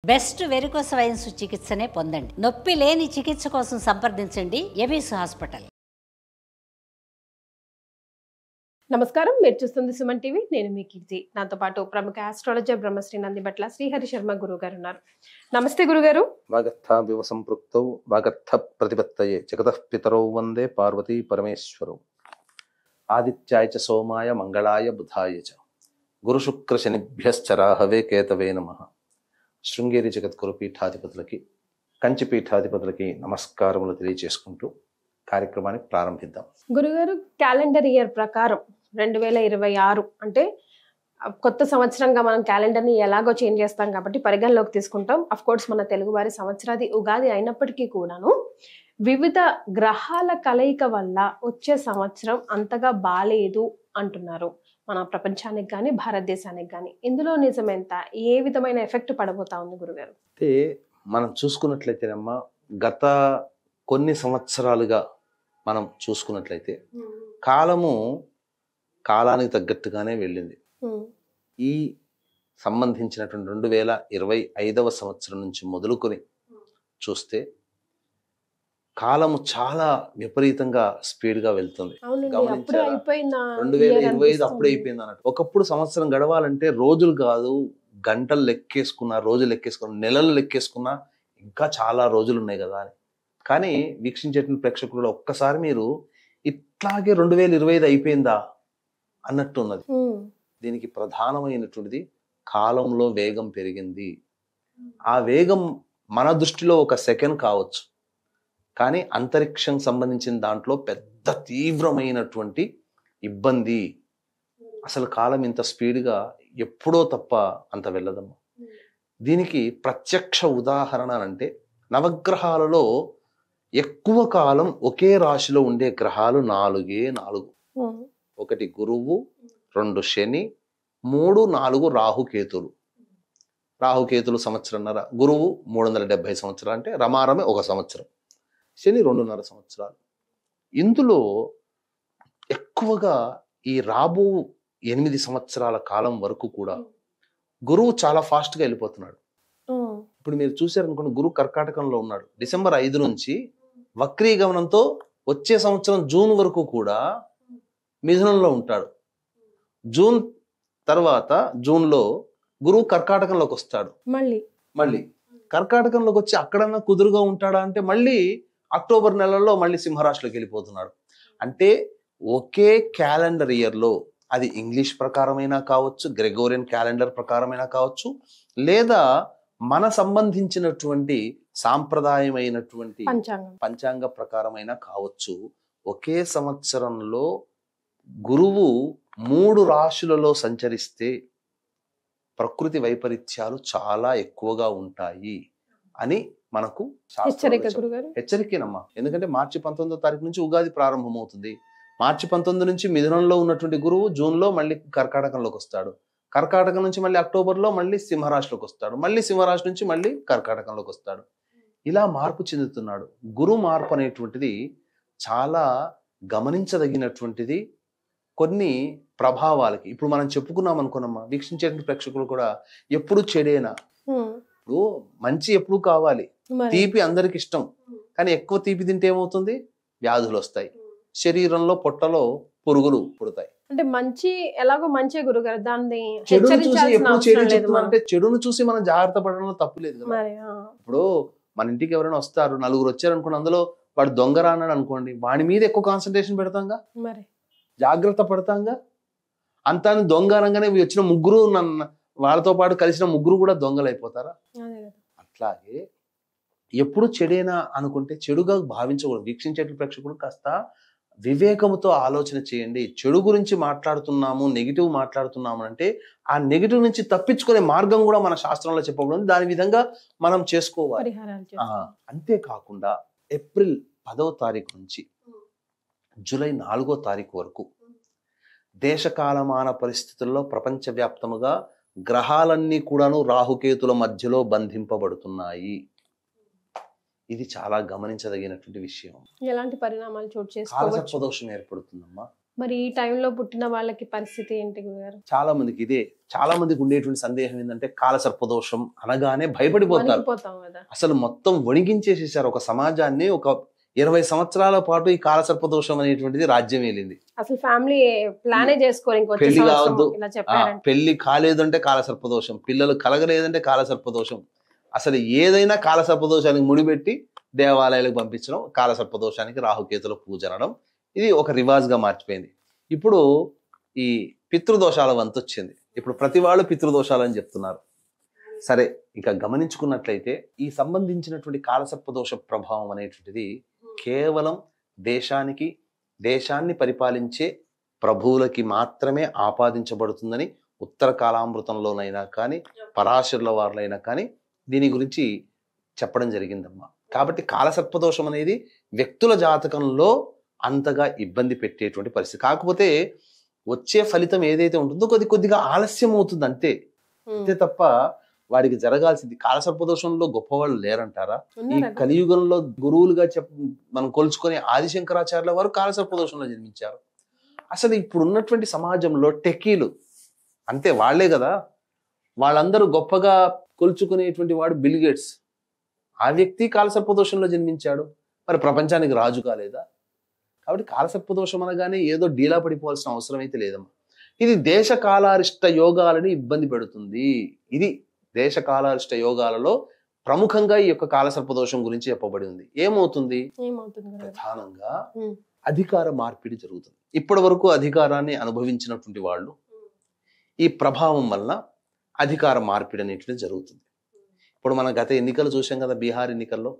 Best varicose veins చికిత్సనే పొందండి. నొప్పి లేని చికిత్స కోసం సంప్రదించండి ఎబిస్ హాస్పిటల్. నమస్కారం, మీరు చూస్తుంది సుమన్ టీవీ. నేను మీ కీర్తి. నాతో పాటు ప్రముఖ ఆస్ట్రాలజర్ బ్రహ్మశ్రీ నందిబట్ల శ్రీహరి శర్మ గురువు గారు ఉన్నారు. నమస్తే గురుగారు. వాగర్థావివ సంపృక్తౌ వాగర్థ ప్రతిపత్తయే జగతః పితరౌ వందే పార్వతీ పరమేశ్వరౌ. ఆదిత్యాయ చ సోమాయ మంగళాయ బుధాయ చ గురు శుక్ర శనిభ్యశ్చ రాహవే కేతవే నమః. శృంగేరి జగద్గురు పీఠాధిపతులకి, కంచి పీఠాధిపతులకి నమస్కారములు తెలియజేసుకుంటూ కార్యక్రమాన్ని ప్రారంభిద్దాం. గురుగారు, క్యాలెండర్ ఇయర్ ప్రకారం 2026 అంటే కొత్త సంవత్సరంగా మనం క్యాలెండర్ని ఎలాగో చేంజ్ చేస్తాం కాబట్టి పరిగణలోకి తీసుకుంటాం. అఫ్ కోర్స్ మన తెలుగు వారి సంవత్సరాది ఉగాది అయినప్పటికీ కూడాను వివిధ గ్రహాల కలయిక వల్ల వచ్చే సంవత్సరం అంతగా బాలేదు అంటున్నారు. మన ప్రపంచానికి కానీ భారతదేశానికి కానీ ఇందులో నిజమెంత, ఏ విధమైన ఎఫెక్ట్ పడబోతా ఉంది గురుగారు? అయితే మనం చూసుకున్నట్లయితేనమ్మా, గత కొన్ని సంవత్సరాలుగా మనం చూసుకున్నట్లయితే కాలానికి తగ్గట్టుగానే వెళ్ళింది. ఈ సంబంధించినటువంటి 2025వ సంవత్సరం నుంచి మొదలుకొని చూస్తే కాలము చాలా విపరీతంగా స్పీడ్ గా వెళ్తుంది. 2025 అప్పుడే అయిపోయింది అన్నట్టు. ఒకప్పుడు సంవత్సరం గడవాలంటే రోజులు కాదు, గంటలు లెక్కేసుకున్నా, రోజులు లెక్కేసుకున్నా, నెలలు లెక్కేసుకున్నా ఇంకా చాలా రోజులు ఉన్నాయి కదా అని. కానీ వీక్షించేటువంటి ప్రేక్షకులు ఒక్కసారి మీరు ఇట్లాగే 2025 అయిపోయిందా అన్నట్టు ఉన్నది. దీనికి ప్రధానమైనటువంటిది కాలంలో వేగం పెరిగింది. ఆ వేగం మన దృష్టిలో ఒక సెకండ్ కావచ్చు, కానీ అంతరిక్షం సంబంధించిన దాంట్లో పెద్ద తీవ్రమైనటువంటి ఇబ్బంది. అసలు కాలం ఇంత స్పీడ్గా ఎప్పుడో తప్ప అంత వెళ్ళదమ్మా. దీనికి ప్రత్యక్ష ఉదాహరణ అంటే నవగ్రహాలలో ఎక్కువ కాలం ఒకే రాశిలో ఉండే గ్రహాలు 4. 1 గురువు, 2 శని, 3, 4 రాహుకేతులు. రాహుకేతులు సంవత్సరంన్నర, గురువు 370 సంవత్సరాలు, అంటే రమారమే 1 సంవత్సరం, శని 2.5 సంవత్సరాలు. ఇందులో ఎక్కువగా ఈ రాబో 8 సంవత్సరాల కాలం వరకు కూడా గురువు చాలా ఫాస్ట్గా వెళ్ళిపోతున్నాడు. ఇప్పుడు మీరు చూసారనుకోండి, గురువు కర్కాటకంలో ఉన్నాడు. డిసెంబర్ 5 నుంచి వక్రీగమనంతో వచ్చే సంవత్సరం జూన్ వరకు కూడా మిథునంలో ఉంటాడు. జూన్ తర్వాత జూన్లో గురువు కర్కాటకంలోకి వస్తాడు. మళ్ళీ కర్కాటకంలోకి వచ్చి అక్కడన్నా కుదురుగా ఉంటాడా అంటే మళ్ళీ అక్టోబర్ నెలలో మళ్ళీ సింహరాశిలోకి వెళ్ళిపోతున్నాడు. అంటే ఒకే క్యాలెండర్ ఇయర్లో, అది ఇంగ్లీష్ ప్రకారమైనా కావచ్చు, గ్రెగోరియన్ క్యాలెండర్ ప్రకారమైనా కావచ్చు, లేదా మన సంబంధించినటువంటి సాంప్రదాయమైనటువంటి పంచాంగ ప్రకారమైనా కావచ్చు, ఒకే సంవత్సరంలో గురువు 3 రాశులలో సంచరిస్తే ప్రకృతి వైపరీత్యాలు చాలా ఎక్కువగా ఉంటాయి అని మనకు హెచ్చరికేనమ్మా. ఎందుకంటే మార్చి 19వ తారీఖు నుంచి ఉగాది ప్రారంభమవుతుంది. మార్చి 19 నుంచి మిథునంలో ఉన్నటువంటి గురువు జూన్లో మళ్ళీ కర్కాటకంలోకి వస్తాడు. కర్కాటకం నుంచి మళ్ళీ అక్టోబర్లో మళ్ళీ సింహరాశిలోకి వస్తాడు. మళ్ళీ సింహరాశి నుంచి మళ్ళీ కర్కాటకంలోకి వస్తాడు. ఇలా మార్పు చెందుతున్నాడు. గురు మార్పు అనేటువంటిది చాలా గమనించదగినటువంటిది. కొన్ని ప్రభావాలకి ఇప్పుడు మనం చెప్పుకున్నాం అనుకున్నామా, వీక్షించే ప్రేక్షకులు కూడా ఎప్పుడు చెడేనా. ఇప్పుడు మంచి ఎప్పుడు కావాలి, తీపి అందరికి ఇష్టం, కానీ ఎక్కువ తీపి తింటే ఏమవుతుంది, వ్యాధులు వస్తాయి, శరీరంలో పొట్టలో పురుగులు పుడతాయి. అంటే మంచి ఎలాగో మంచి గురుగారు, దాన్ని చెడును చూసి ఎప్పుడు చెడు చెప్తున్నా అంటే చెడును చూసి మనం జాగ్రత్త పడడంలో తప్పు లేదు కదా. ఇప్పుడు మన ఇంటికి ఎవరైనా వస్తారు, 4 వచ్చారు అనుకోండి, అందులో వాడు దొంగరా అన్నాడు అనుకోండి, వాడి మీద ఎక్కువ కాన్సన్ట్రేషన్ పెడతాంగా, జాగ్రత్త పడతాంగా. అంతా దొంగ అనగానే వచ్చిన 3 వాళ్ళతో పాటు కలిసిన 3 కూడా దొంగలు అయిపోతారా? అట్లాగే ఎప్పుడు చెడేనా అనుకుంటే చెడుగా భావించకూడదు. వీక్షించే ప్రేక్షకుడు కాస్త వివేకముతో ఆలోచన చేయండి. చెడు గురించి మాట్లాడుతున్నాము, నెగిటివ్ మాట్లాడుతున్నాము అంటే ఆ నెగిటివ్ నుంచి తప్పించుకునే మార్గం కూడా మన శాస్త్రంలో చెప్పబడింది. దాని విధంగా మనం చేసుకోవాలి. అంతేకాకుండా ఏప్రిల్ 10వ తారీఖు నుంచి జూలై 4వ తారీఖు వరకు దేశకాలమాన పరిస్థితుల్లో ప్రపంచవ్యాప్తముగా గ్రహాలన్నీ కూడాను రాహుకేతుల మధ్యలో బంధింపబడుతున్నాయి. ఇది చాలా గమనించదగినటువంటి విషయం. ఎలాంటి పరిణామాలు చోటు చేసుకోవచ్చు? కాలసర్పదోషం ఏర్పడుతుందమ్మా. మరి ఈ టైంలో పుట్టిన వాళ్ళకి పరిస్థితి ఏంటి గురుగారు? చాలా మందికి ఉండేటువంటి సందేహం ఏంటంటే కాలసర్పదోషం అనగానే భయపడిపోతారు. వణికిపోతాం కదా. అసలు మొత్తం వణికించేసేసారు ఒక సమాజాన్ని. ఒక 20 సంవత్సరాల పాటు ఈ కాలసర్పదోషం అనేటువంటిది రాజ్యం ఏలింది. అసలు ఫ్యామిలీ ప్లానే చేసుకోరు, ఇంకొచ్చే పెళ్లి సంవత్సరం కావద్దు, ఇలా చెప్పారంటే. పెళ్లి కాలేదంటే కాలసర్పదోషం, పిల్లలు కలగలేదంటే కాలసర్పదోషం. అసలు ఏదైనా కాలసర్పదోషానికి ముడిపెట్టి దేవాలయాలకు పంపించడం, కాలసర్పదోషానికి రాహుకేతుల పూజ అనడం, ఇది ఒక రివాజ్గా మార్చిపోయింది. ఇప్పుడు ఈ పితృదోషాల వంతు వచ్చింది. ఇప్పుడు ప్రతి వాళ్ళు పితృదోషాలని చెప్తున్నారు. సరే, ఇక గమనించుకున్నట్లయితే ఈ సంబంధించినటువంటి కాలసర్పదోష ప్రభావం అనేటువంటిది కేవలం దేశాన్ని పరిపాలించే ప్రభువులకి మాత్రమే ఆపాదించబడుతుందని ఉత్తర కాలామృతంలోనైనా కానీ పరాశరుల వారులైనా కానీ దీని గురించి చెప్పడం జరిగిందమ్మా. కాబట్టి కాలసర్పదోషం అనేది వ్యక్తుల జాతకంలో అంతగా ఇబ్బంది పెట్టేటువంటి పరిస్థితి. కాకపోతే వచ్చే ఫలితం ఏదైతే ఉంటుందో కొద్దిగా ఆలస్యం అవుతుంది అంతే తప్ప వాడికి జరగాల్సింది. కాలసర్పదోషంలో గొప్పవాళ్ళు లేరంటారా? ఈ కలియుగంలో గురువులుగా మనం కొలుచుకొని ఆదిశంకరాచార్యుల వారు కాలసర్పదోషంలో జన్మించారు. అసలు ఇప్పుడు ఉన్నటువంటి సమాజంలో టెకీలు అంతే, వాళ్లే కదా, వాళ్ళందరూ గొప్పగా కొలుచుకునేటువంటి వాడు బిల్ గేట్స్. ఆ వ్యక్తి కాలసర్పదోషంలో జన్మించాడు, మరి ప్రపంచానికి రాజు కాలేదా? కాబట్టి కాలసర్పదోషం అనగానే ఏదో డీలా పడిపోవాల్సిన అవసరం అయితే లేదమ్మా. ఇది దేశకాలారిష్ట యోగాలని ఇబ్బంది పెడుతుంది. ఇది దేశకాలారిష్ట యోగాలలో ప్రముఖంగా ఈ యొక్క కాలసర్పదోషం గురించి చెప్పబడి ఉంది. ఏమవుతుంది? ప్రధానంగా అధికార మార్పిడి జరుగుతుంది. ఇప్పటి వరకు అధికారాన్ని అనుభవించినటువంటి వాళ్ళు ఈ ప్రభావం వల్ల అధికార మార్పిడి అనేటువంటిది జరుగుతుంది. ఇప్పుడు మన గత ఎన్నికలు చూసాం కదా, బీహార్ ఎన్నికల్లో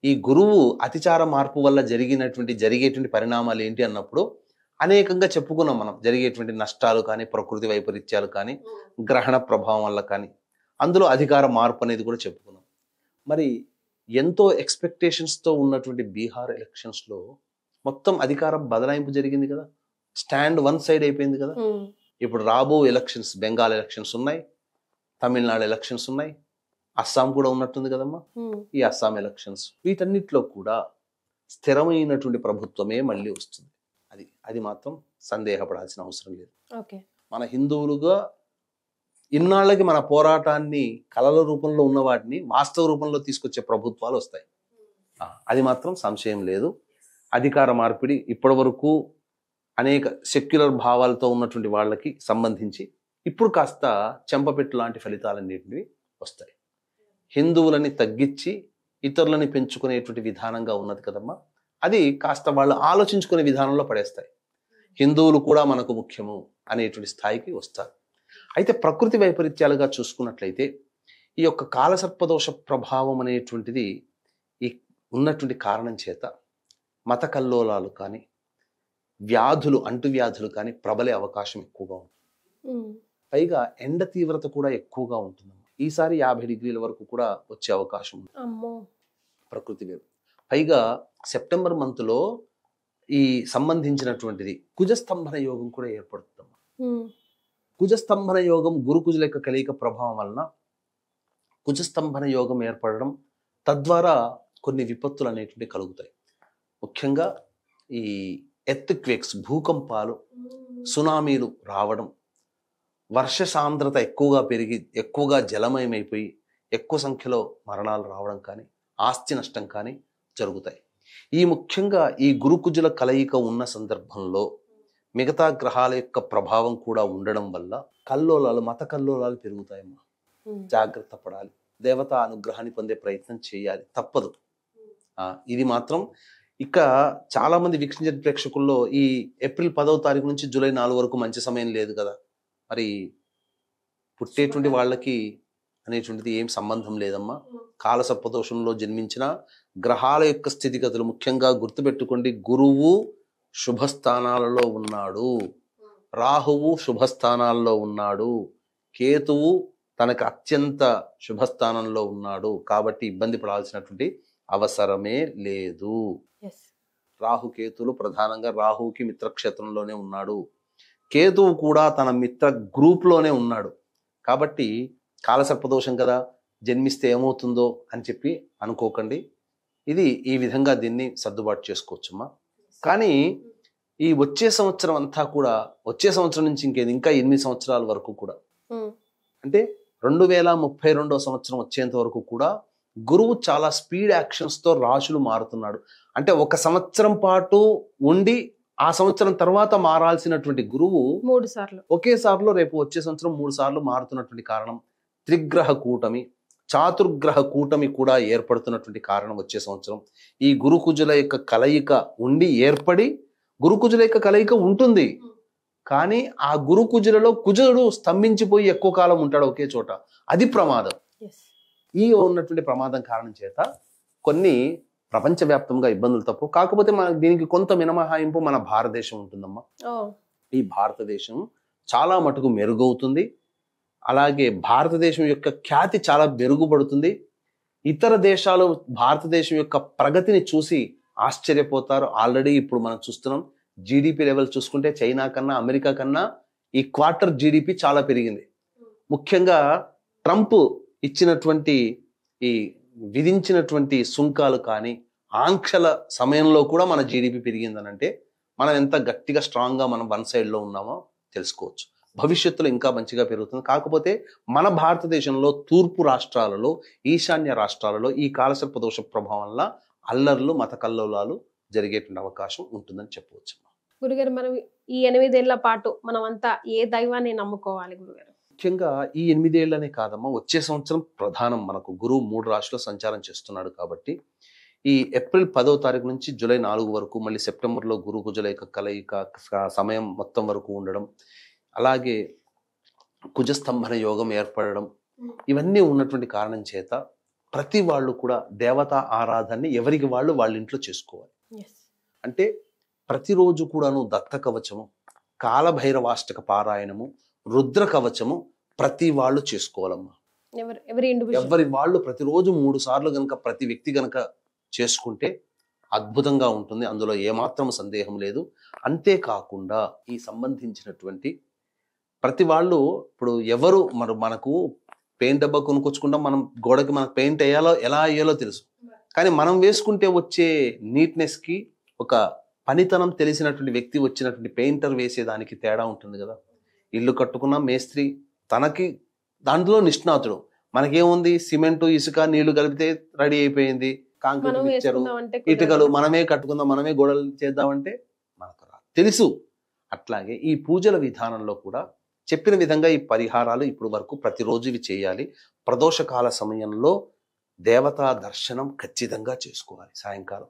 ఈ గురువు అతిచార మార్పు వల్ల జరిగేటువంటి పరిణామాలు ఏంటి అన్నప్పుడు అనేకంగా చెప్పుకున్నాం మనం. జరిగేటువంటి నష్టాలు కానీ, ప్రకృతి వైపరీత్యాలు కానీ, గ్రహణ ప్రభావం వల్ల కానీ, అందులో అధికార మార్పు అనేది కూడా చెప్పుకున్నాం. మరి ఎంతో ఎక్స్పెక్టేషన్స్తో ఉన్నటువంటి బీహార్ ఎలక్షన్స్లో మొత్తం అధికారం బదలాయింపు జరిగింది కదా, స్టాండ్ వన్ సైడ్ అయిపోయింది కదా. ఇప్పుడు రాబో ఎలక్షన్స్, బెంగాల్ ఎలక్షన్స్ ఉన్నాయి, తమిళనాడు ఎలక్షన్స్ ఉన్నాయి, అస్సాం కూడా ఉన్నట్టుంది కదమ్మా. ఈ అస్సాం ఎలక్షన్స్, వీటన్నిటిలో కూడా స్థిరమైనటువంటి ప్రభుత్వమే మళ్ళీ వస్తుంది. అది మాత్రం సందేహపడాల్సిన అవసరం లేదు. మన హిందువులుగా ఇన్నాళ్ళకి మన పోరాటాన్ని కళల రూపంలో ఉన్న వాటిని వాస్తవ రూపంలో తీసుకొచ్చే ప్రభుత్వాలు వస్తాయి. అది మాత్రం సంశయం లేదు. అధికార మార్పిడి ఇప్పటి వరకు అనేక సెక్యులర్ భావాలతో ఉన్నటువంటి వాళ్ళకి సంబంధించి ఇప్పుడు కాస్త చెంపపెట్టు లాంటి ఫలితాలన్నింటివి వస్తాయి. హిందువులని తగ్గించి ఇతరులని పెంచుకునేటువంటి విధానంగా ఉన్నది కదమ్మా, అది కాస్త వాళ్ళు ఆలోచించుకునే విధానంలో పడేస్తాయి. హిందువులు కూడా మనకు ముఖ్యము అనేటువంటి స్థాయికి వస్తారు. అయితే ప్రకృతి వైపరీత్యాలుగా చూసుకున్నట్లయితే ఈ యొక్క కాలసర్పదోష ప్రభావం అనేటువంటిది ఈ ఉన్నటువంటి కారణం చేత మత కల్లోలాలు కానీ, వ్యాధులు, అంటువ్యాధులు కానీ ప్రబలే అవకాశం ఎక్కువగా ఉంటుంది. పైగా ఎండ తీవ్రత కూడా ఎక్కువగా ఉంటుంది. ఈసారి 50 డిగ్రీల వరకు కూడా వచ్చే అవకాశం ఉంది ప్రకృతి వేరు. పైగా సెప్టెంబర్ మంత్లో ఈ సంబంధించినటువంటిది కుజస్తంభన యోగం కూడా ఏర్పడుతుంది. కుజస్తంభన యోగం గురుకుజుల యొక్క కలయిక ప్రభావం వలన కుజస్తంభన యోగం ఏర్పడడం, తద్వారా కొన్ని విపత్తులు అనేటువంటి కలుగుతాయి. ముఖ్యంగా ఈ ఎర్త్ క్వేక్స్, భూకంపాలు, సునామీలు రావడం, వర్ష సాంద్రత ఎక్కువగా పెరిగి ఎక్కువగా జలమయమైపోయి ఎక్కువ సంఖ్యలో మరణాలు రావడం కానీ, ఆస్తి నష్టం కానీ జరుగుతాయి. ముఖ్యంగా ఈ గురుకుజుల కలయిక ఉన్న సందర్భంలో మిగతా గ్రహాల యొక్క ప్రభావం కూడా ఉండడం వల్ల కల్లోలాలు, మత కల్లోలాలు పెరుగుతాయమ్మా. జాగ్రత్త పడాలి, దేవతా అనుగ్రహాన్ని పొందే ప్రయత్నం చేయాలి, తప్పదు. ఇది మాత్రం ఇక చాలా మంది వీక్షించే ప్రేక్షకుల్లో ఈ ఏప్రిల్ 10వ తారీఖు నుంచి జూలై 4 వరకు మంచి సమయం లేదు కదా, మరి పుట్టేటువంటి వాళ్ళకి అనేటువంటిది ఏం సంబంధం లేదమ్మా. కాలసర్పదోషంలో జన్మించిన గ్రహాల యొక్క స్థితిగతులు ముఖ్యంగా గుర్తుపెట్టుకోండి. గురువు శుభస్థానాలలో ఉన్నాడు, రాహువు శుభస్థానాల్లో ఉన్నాడు, కేతువు తనకు అత్యంత శుభస్థానంలో ఉన్నాడు. కాబట్టి ఇబ్బంది పడాల్సినటువంటి అవసరమే లేదు. రాహుకేతులు ప్రధానంగా రాహువుకి మిత్రక్షేత్రంలోనే ఉన్నాడు, కేతువు కూడా తన మిత్ర గ్రూప్లోనే ఉన్నాడు. కాబట్టి కాలసర్పదోషం కదా, జన్మిస్తే ఏమవుతుందో అని చెప్పి అనుకోకండి. ఇది ఈ విధంగా దీన్ని సర్దుబాటు చేసుకోవచ్చమ్మా. కానీ ఈ వచ్చే సంవత్సరం అంతా కూడా, వచ్చే సంవత్సరం నుంచి ఇంకా 8 సంవత్సరాల వరకు కూడా, అంటే 2032వ సంవత్సరం వచ్చేంత వరకు కూడా గురువు చాలా స్పీడ్ యాక్షన్స్ తో రాశులు మారుతున్నాడు. అంటే ఒక సంవత్సరం పాటు ఉండి ఆ సంవత్సరం తర్వాత మారాల్సినటువంటి గురువు 3 సార్లు ఒకేసారిలో రేపు వచ్చే సంవత్సరం 3 సార్లు మారుతున్నటువంటి కారణం త్రిగ్రహ కూటమి, చాతుర్గ్రహ కూటమి కూడా ఏర్పడుతున్నటువంటి కారణం వచ్చే సంవత్సరం. ఈ గురుకుజుల యొక్క కలయిక ఉండి ఏర్పడి, గురుకుజుల యొక్క కలయిక ఉంటుంది కానీ ఆ గురుకుజులలో కుజుడు స్తంభించిపోయి ఎక్కువ కాలం ఉంటాడు ఒకే చోట, అది ప్రమాదం. ఈ ఉన్నటువంటి ప్రమాదం కారణం చేత కొన్ని ప్రపంచవ్యాప్తంగా ఇబ్బందులు తప్పు. కాకపోతే మన దీనికి కొంత మినహాయింపు మన భారతదేశం ఉంటుందమ్మా. ఈ భారతదేశం చాలా మటుకు మెరుగవుతుంది. అలాగే భారతదేశం యొక్క ఖ్యాతి చాలా మెరుగుపడుతుంది. ఇతర దేశాలు భారతదేశం యొక్క ప్రగతిని చూసి ఆశ్చర్యపోతారు. ఆల్రెడీ ఇప్పుడు మనం చూస్తున్నాం, జీడిపి లెవెల్ చూసుకుంటే చైనా కన్నా, అమెరికా కన్నా ఈ క్వార్టర్ జీడిపి చాలా పెరిగింది. ముఖ్యంగా ట్రంప్ ఇచ్చినటువంటి ఈ విధించినటువంటి సుంకాలు కానీ ఆంక్షల సమయంలో కూడా మన జీడిపి పెరిగిందనంటే మనం ఎంత గట్టిగా స్ట్రాంగ్గా మనం వన్ సైడ్లో ఉన్నామో తెలుసుకోవచ్చు. భవిష్యత్తులో ఇంకా మంచిగా పెరుగుతుంది. కాకపోతే మన భారతదేశంలో తూర్పు రాష్ట్రాలలో, ఈశాన్య రాష్ట్రాలలో ఈ కాలసర్ప దోష ప్రభావం వల్ల అల్లర్లు, మత కల్లోలాలు జరిగేటువంటి అవకాశం ఉంటుందని చెప్పవచ్చు. గురుగారు, మనం ఈ 8 ఏళ్ల పాటు మనం అంతా ఏ దైవాన్ని నమ్ముకోవాలి గురుగారు? ముఖ్యంగా ఈ 8 ఏళ్లనే కాదమ్మా, వచ్చే సంవత్సరం ప్రధానం మనకు గురువు 3 రాశుల్లో సంచారం చేస్తున్నాడు కాబట్టి ఈ ఏప్రిల్ 10వ తారీఖు నుంచి జూలై 4 వరకు, మళ్ళీ సెప్టెంబర్లో గురు కుజుల యొక్క కలయిక సమయం మొత్తం వరకు ఉండడం, అలాగే కుజస్తంభన యోగం ఏర్పడడం, ఇవన్నీ ఉన్నటువంటి కారణం చేత ప్రతి వాళ్ళు కూడా దేవతా ఆరాధనని ఎవరికి వాళ్ళు వాళ్ళ ఇంట్లో చేసుకోవాలి. అంటే ప్రతిరోజు కూడాను దత్త కవచము, కాలభైరవాష్టక పారాయణము, రుద్ర కవచము ప్రతి వాళ్ళు చేసుకోవాలమ్మా. ఎవరి వాళ్ళు ప్రతిరోజు 3 సార్లు గనక ప్రతి వ్యక్తి గనక చేసుకుంటే అద్భుతంగా ఉంటుంది. అందులో ఏమాత్రం సందేహం లేదు. అంతేకాకుండా ఈ సంబంధించినటువంటి ప్రతి వాళ్ళు, ఇప్పుడు ఎవరు మనకు పెయింట్ డబ్బా కొనుక్కొచ్చుకుంటాం, మనం గోడకి మనకు పెయింట్ వేయాలో ఎలా వేయాలో తెలుసు, కానీ మనం వేసుకుంటే వచ్చే నీట్నెస్ కి ఒక పనితనం తెలిసినటువంటి వ్యక్తి వచ్చినటువంటి పెయింటర్ వేసేదానికి తేడా ఉంటుంది కదా. ఇల్లు కట్టుకున్న మేస్త్రి తనకి దాంట్లో నిష్ణాతుడు, మనకేముంది సిమెంటు, ఇసుక, నీళ్లు కలిపితే రెడీ అయిపోయింది, కాంక్రీట్ మిక్చరు, ఇటుకలు మనమే కట్టుకుందాం, మనమే గోడలు చేద్దామంటే మనకు రాదు, తెలుసు. అట్లాగే ఈ పూజల విధానంలో కూడా చెప్పిన విధంగా ఈ పరిహారాలు ఇప్పుడు వరకు ప్రతిరోజు ఇవి చేయాలి. ప్రదోషకాల సమయంలో దేవతా దర్శనం ఖచ్చితంగా చేసుకోవాలి. సాయంకాలం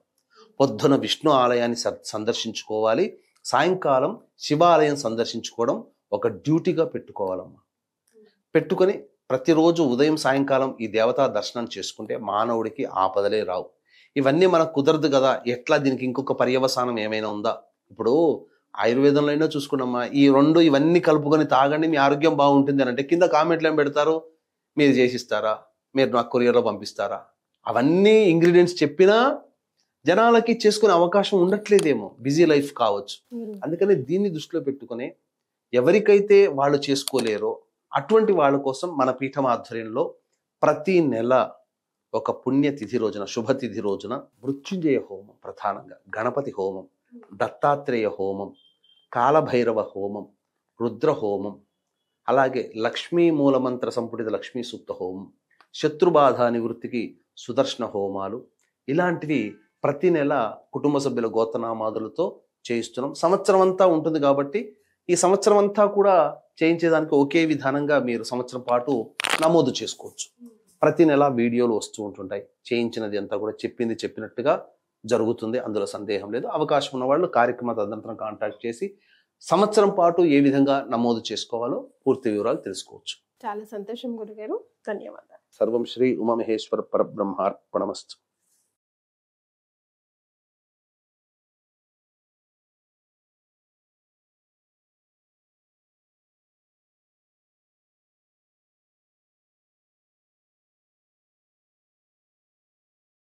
పొద్దున విష్ణు ఆలయాన్ని సందర్శించుకోవాలి, సాయంకాలం శివాలయం సందర్శించుకోవడం ఒక డ్యూటీగా పెట్టుకోవాలమ్మా. పెట్టుకొని ప్రతిరోజు ఉదయం సాయంకాలం ఈ దేవతా దర్శనం చేసుకుంటే మానవుడికి ఆపదలే రావు. ఇవన్నీ మనకు కుదరదు కదా, ఎట్లా దీనికి ఇంకొక పర్యవసానం ఏమైనా ఉందా? ఇప్పుడు ఆయుర్వేదంలో అయినా చూసుకున్నామ్మా, ఈ 2 ఇవన్నీ కలుపుకొని తాగండి మీ ఆరోగ్యం బాగుంటుంది అని అంటే కింద కామెంట్లు ఏం పెడతారు, మీరు చేసిస్తారా, మీరు నాకు కొరియర్లో పంపిస్తారా? అవన్నీ ఇంగ్రీడియంట్స్ చెప్పినా జనాలకి చేసుకునే అవకాశం ఉండట్లేదేమో, బిజీ లైఫ్ కావచ్చు. అందుకని దీన్ని దృష్టిలో పెట్టుకుని ఎవరికైతే వాళ్ళు చేసుకోలేరో అటువంటి వాళ్ళ కోసం మన పీఠం ఆధ్వర్యంలో ప్రతి నెల ఒక పుణ్యతిథి రోజున, శుభతిథి రోజున మృత్యుంజయ హోమం, ప్రధానంగా గణపతి హోమం, దత్తాత్రేయ హోమం, కాలభైరవ హోమం, రుద్ర హోమం, అలాగే లక్ష్మీ మూలమంత్ర సంపుటిత లక్ష్మీ సూక్త హోమం, శత్రుబాధ నివృత్తికి సుదర్శన హోమాలు, ఇలాంటివి ప్రతి నెల కుటుంబ సభ్యుల గోత్రనామాదులతో చేయిస్తున్నాం. సంవత్సరం అంతా ఉంటుంది కాబట్టి ఈ సంవత్సరం అంతా కూడా చేయించేదానికి ఒకే విధానంగా మీరు సంవత్సరం పాటు నమోదు చేసుకోవచ్చు. ప్రతి నెల వీడియోలు వస్తూ ఉంటుంటాయి. చేయించినది అంతా కూడా చెప్పింది చెప్పినట్టుగా జరుగుతుంది, అందులో సందేహం లేదు. అవకాశం ఉన్న వాళ్ళు కార్యక్రమ తదనంతరం కాంటాక్ట్ చేసి సంవత్సరం పాటు ఏ విధంగా నమోదు చేసుకోవాలో పూర్తి వివరాలు తెలుసుకోవచ్చు. చాలా సంతోషం గురుగారు, ధన్యవాదాలు. సర్వం శ్రీ ఉమామహేశ్వర పరబ్రహ్మార్పణమస్తు.